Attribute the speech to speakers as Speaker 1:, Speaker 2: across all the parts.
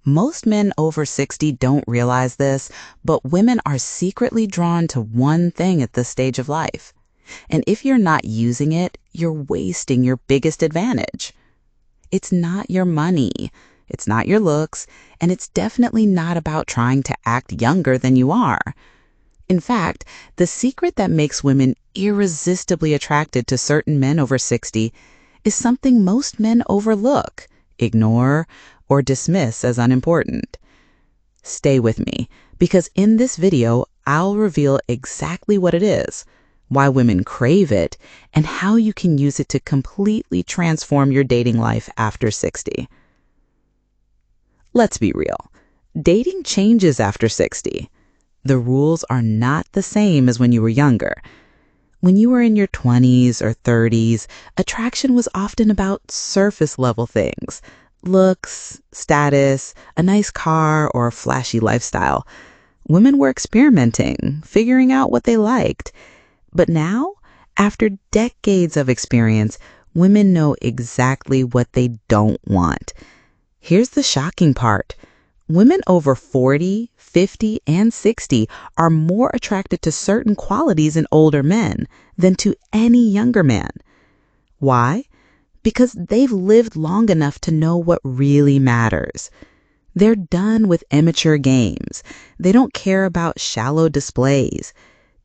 Speaker 1: Most men over 60 don't realize this, but women are secretly drawn to one thing at this stage of life. And if you're not using it, you're wasting your biggest advantage. It's not your money, it's not your looks, and it's definitely not about trying to act younger than you are. In fact, the secret that makes women irresistibly attracted to certain men over 60 is something most men overlook, ignore, or dismiss as unimportant. Stay with me, because in this video, I'll reveal exactly what it is, why women crave it, and how you can use it to completely transform your dating life after 60. Let's be real. Dating changes after 60. The rules are not the same as when you were younger. When you were in your 20s or 30s, attraction was often about surface level things: looks, status, a nice car, or a flashy lifestyle. Women were experimenting, figuring out what they liked. But now, after decades of experience, women know exactly what they don't want. Here's the shocking part. Women over 40, 50, and 60 are more attracted to certain qualities in older men than to any younger man. Why? Because they've lived long enough to know what really matters. They're done with immature games. They don't care about shallow displays.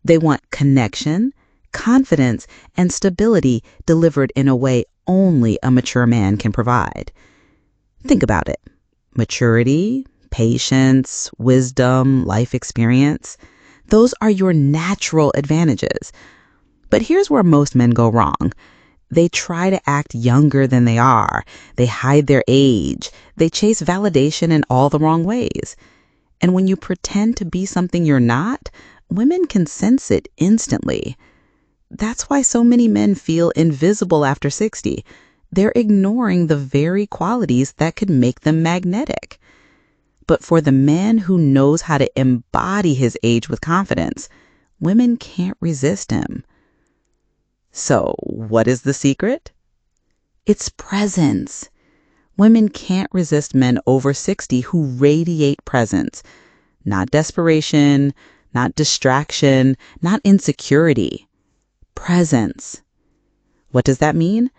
Speaker 1: They want connection, confidence, and stability delivered in a way only a mature man can provide. Think about it. Maturity, patience, wisdom, life experience. Those are your natural advantages. But here's where most men go wrong. They try to act younger than they are. They hide their age. They chase validation in all the wrong ways. And when you pretend to be something you're not, women can sense it instantly. That's why so many men feel invisible after 60. They're ignoring the very qualities that could make them magnetic. But for the man who knows how to embody his age with confidence, women can't resist him. So, what is the secret? It's presence. Women can't resist men over 60 who radiate presence. Not desperation, not distraction, not insecurity. Presence. What does that mean?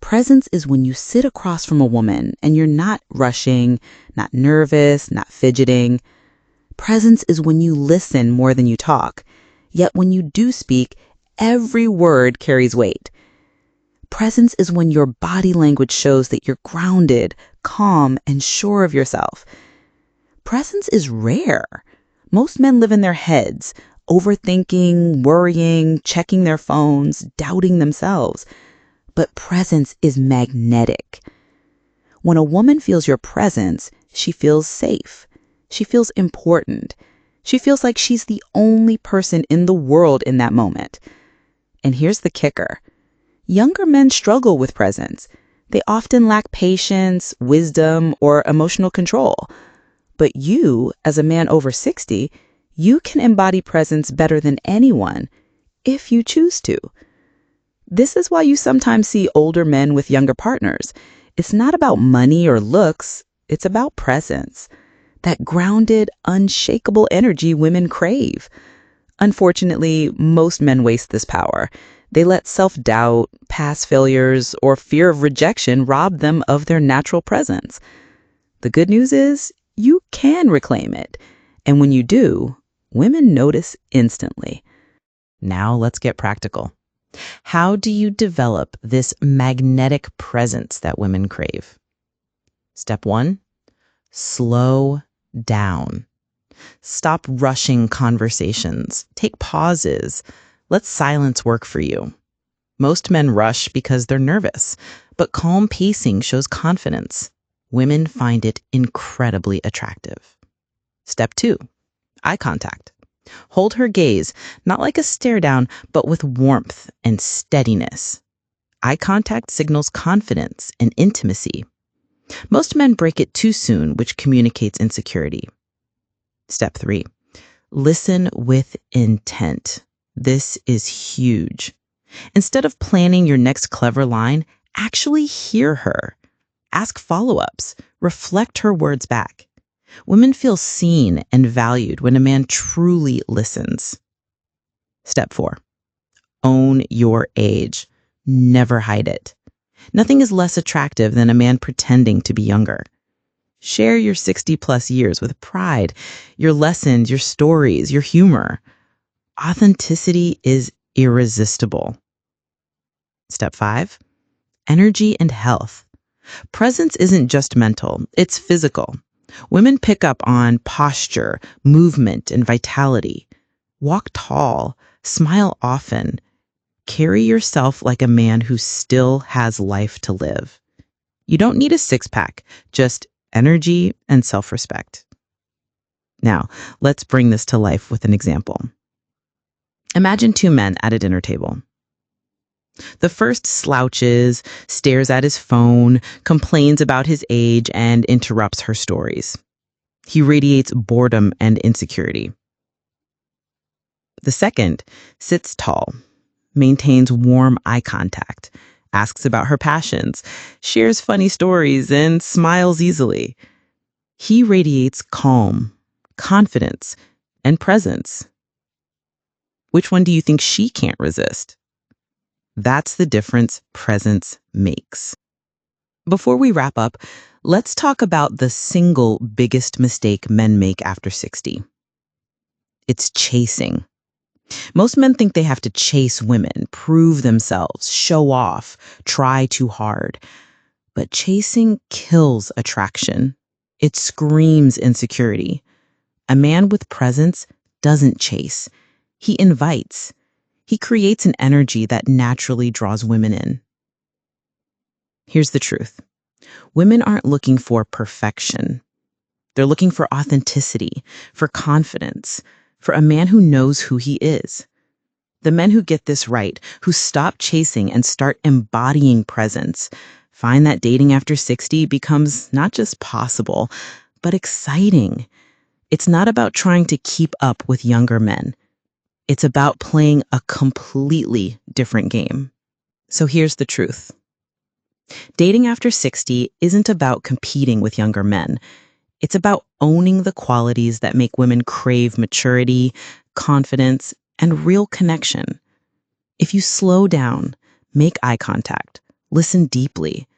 Speaker 1: Presence is when you sit across from a woman and you're not rushing, not nervous, not fidgeting. Presence is when you listen more than you talk, yet when you do speak, every word carries weight. Presence is when your body language shows that you're grounded, calm, and sure of yourself. Presence is rare. Most men live in their heads, overthinking, worrying, checking their phones, doubting themselves. But presence is magnetic. When a woman feels your presence, she feels safe. She feels important. She feels like she's the only person in the world in that moment. And here's the kicker. Younger men struggle with presence. They often lack patience, wisdom, or emotional control. But you, as a man over 60, you can embody presence better than anyone, if you choose to. This is why you sometimes see older men with younger partners. It's not about money or looks, it's about presence. That grounded, unshakable energy women crave. Unfortunately, most men waste this power. They let self-doubt, past failures, or fear of rejection rob them of their natural presence. The good news is, you can reclaim it. And when you do, women notice instantly. Now let's get practical. How do you develop this magnetic presence that women crave? Step 1, slow down. Stop rushing conversations. Take pauses. Let silence work for you. Most men rush because they're nervous, but calm pacing shows confidence. Women find it incredibly attractive. Step 2, eye contact. Hold her gaze, not like a stare down, but with warmth and steadiness. Eye contact signals confidence and intimacy. Most men break it too soon, which communicates insecurity. Step 3, listen with intent. This is huge. Instead of planning your next clever line, actually hear her. Ask follow-ups. Reflect her words back. Women feel seen and valued when a man truly listens. Step 4. Own your age. Never hide it. Nothing is less attractive than a man pretending to be younger. Share your 60-plus years with pride, your lessons, your stories, your humor. Authenticity is irresistible. Step 5. Energy and health. Presence isn't just mental, it's physical. Women pick up on posture, movement, and vitality. Walk tall, smile often. Carry yourself like a man who still has life to live. You don't need a six-pack, just energy and self-respect. Now, let's bring this to life with an example. Imagine two men at a dinner table. The first slouches, stares at his phone, complains about his age, and interrupts her stories. He radiates boredom and insecurity. The second sits tall, maintains warm eye contact, asks about her passions, shares funny stories, and smiles easily. He radiates calm, confidence, and presence. Which one do you think she can't resist? That's the difference presence makes. Before we wrap up, let's talk about the single biggest mistake men make after 60. It's chasing. Most men think they have to chase women, prove themselves, show off, try too hard. But chasing kills attraction. It screams insecurity. A man with presence doesn't chase. He invites. He creates an energy that naturally draws women in. Here's the truth. Women aren't looking for perfection. They're looking for authenticity, for confidence, for a man who knows who he is. The men who get this right, who stop chasing and start embodying presence, find that dating after 60 becomes not just possible, but exciting. It's not about trying to keep up with younger men. It's about playing a completely different game. So here's the truth. Dating after 60 isn't about competing with younger men. It's about owning the qualities that make women crave maturity, confidence, and real connection. If you slow down, make eye contact, listen deeply,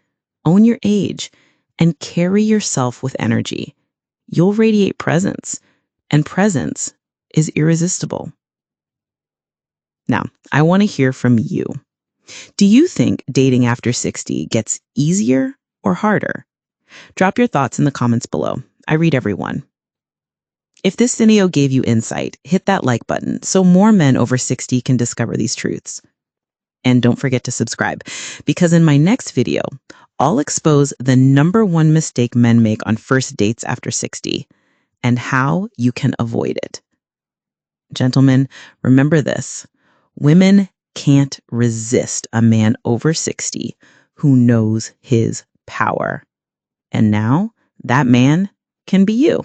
Speaker 1: own your age, and carry yourself with energy, you'll radiate presence, and presence is irresistible. Now, I want to hear from you. Do you think dating after 60 gets easier or harder? Drop your thoughts in the comments below. I read every one. If this video gave you insight, hit that like button so more men over 60 can discover these truths. And don't forget to subscribe, because in my next video, I'll expose the #1 mistake men make on first dates after 60 and how you can avoid it. Gentlemen, remember this. Women can't resist a man over 60 who knows his power. And now that man can be you.